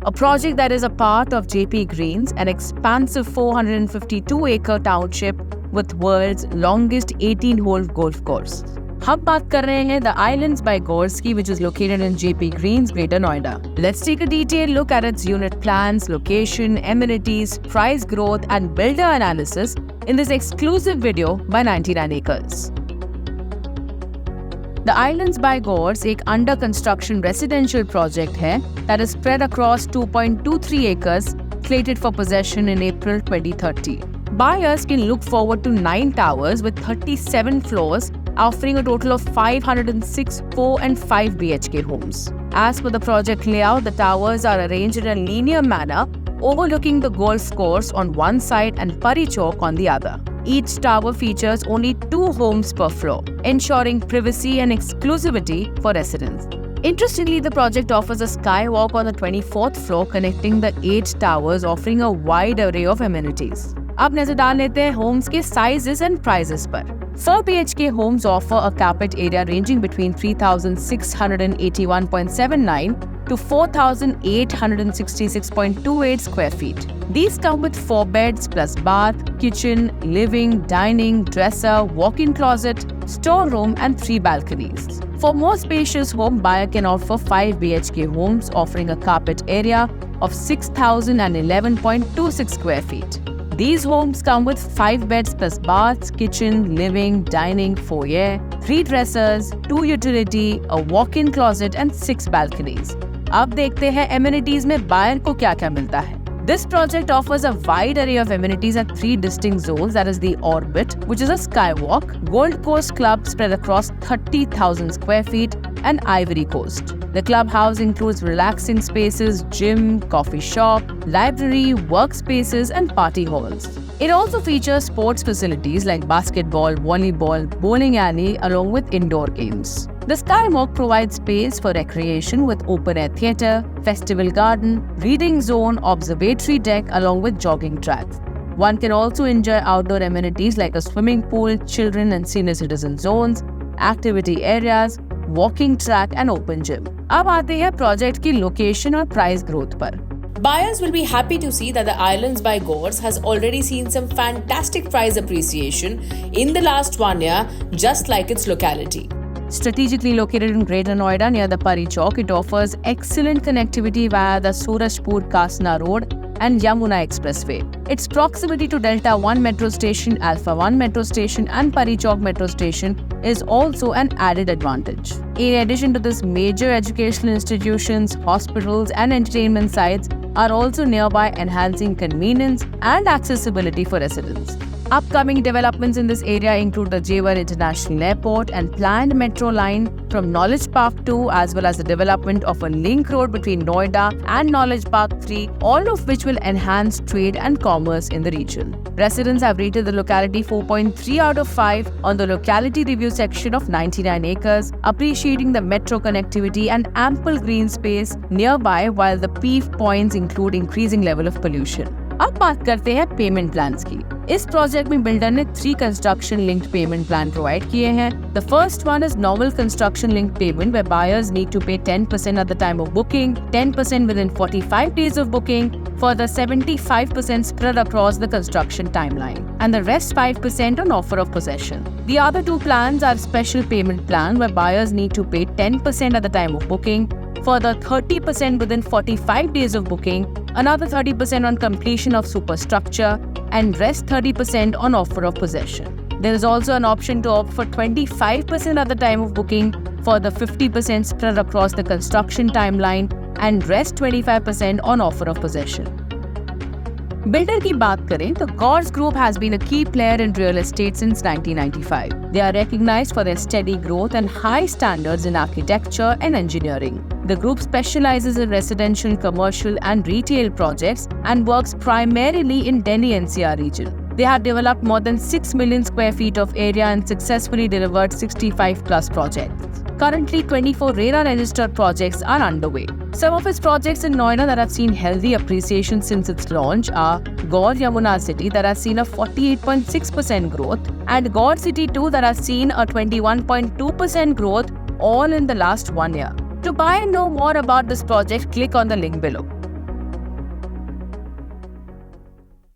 a project that is a part of JP Greens, an expansive 452-acre township with world's longest 18-hole golf course. हम बात कर रहे हैं The Islands by Gorski, which is located in JP Greens, Greater Noida. Let's take a detailed look at its unit plans, location, amenities, price growth, and builder analysis in this exclusive video by 99 Acres. The Islands by Gors एक under construction residential project है that is spread across 2.23 acres, slated for possession in April 2030. Buyers can look forward to 9 towers with 37 floors, offering a total of 506 4 and 5 BHK homes. As per the project layout, the towers are arranged in a linear manner, overlooking the golf course on one side and Pari Chowk on the other. Each tower features only 2 homes per floor, ensuring privacy and exclusivity for residents. Interestingly, the project offers a skywalk on the 24th floor connecting the 8 towers, offering a wide array of amenities. अब नजर डाल लेते हैं homes के sizes and prices पर. 4 BHK homes offer a carpet area ranging between 3,681.79 to 4,866.28 square feet. These come with 4 beds plus bath, kitchen, living, dining, dresser, walk-in closet, storeroom and 3 balconies. For more spacious home, buyer can opt for 5 BHK homes offering a carpet area of 6,011.26 square feet. These homes come with 5 beds plus baths, kitchen, living, dining, foyer, 3 dressers, 2 utility, a walk-in closet and 6 balconies. अब देखते हैं amenities में buyer को क्या-क्या मिलता है. This project offers a wide array of amenities at 3 distinct zones, that is the Orbit, which is a skywalk, Gold Coast Club spread across 30,000 square feet, and Ivory Coast. The clubhouse includes relaxing spaces, gym, coffee shop, library, workspaces, and party halls. It also features sports facilities like basketball, volleyball, bowling alley, along with indoor games. The Skywalk provides space for recreation with open-air theatre, festival garden, reading zone, observatory deck, along with jogging tracks. One can also enjoy outdoor amenities like a swimming pool, children and senior citizen zones, activity areas, walking track and open gym. अब आते हैं project की location और price growth पर. Buyers will be happy to see that the Islands by Gors has already seen some fantastic price appreciation in the last 1 year, just like its locality. Strategically located in Greater Noida near the Pari Chowk, it offers excellent connectivity via the Surajpur-Kasna Road and Yamuna Expressway. Its proximity to Delta 1 metro station, Alpha 1 metro station and Pari Chowk metro station is also an added advantage. In addition to this, major educational institutions, hospitals and entertainment sites are also nearby, enhancing convenience and accessibility for residents. Upcoming developments in this area include the Jewar International Airport and planned metro line from Knowledge Park 2, as well as the development of a link road between Noida and Knowledge Park 3, all of which will enhance trade and commerce in the region. Residents have rated the locality 4.3 out of 5 on the locality review section of 99 Acres, appreciating the metro connectivity and ample green space nearby, while the peeve points include increasing level of pollution. अब बात करते हैं payment plans की. इस project में builder ने 3 construction linked payment plan provide किए हैं. The first one is normal construction linked payment, where buyers need to pay 10% at the time of booking, 10% within 45 days of booking, further 75% spread across the construction timeline, and the rest 5% on offer of possession. The other 2 plans are special payment plan, where buyers need to pay 10% at the time of booking, further 30% within 45 days of booking, another 30% on completion of superstructure, and rest 30% on offer of possession. There is also an option to opt for 25% at the time of booking, further 50% spread across the construction timeline, and rest 25% on offer of possession. Builder की बात करें तो Gors Group has been a key player in real estate since 1995. They are recognized for their steady growth and high standards in architecture and engineering. The group specializes in residential, commercial and retail projects and works primarily in Delhi NCR region. They have developed more than 6 million square feet of area and successfully delivered 65 plus projects. Currently, 24 RERA registered projects are underway. Some of its projects in Noida that have seen healthy appreciation since its launch are Gaur Yamuna City, that has seen a 48.6% growth, and Gaur City 2, that has seen a 21.2% growth, all in the last 1 year. To buy and know more about this project, click on the link below.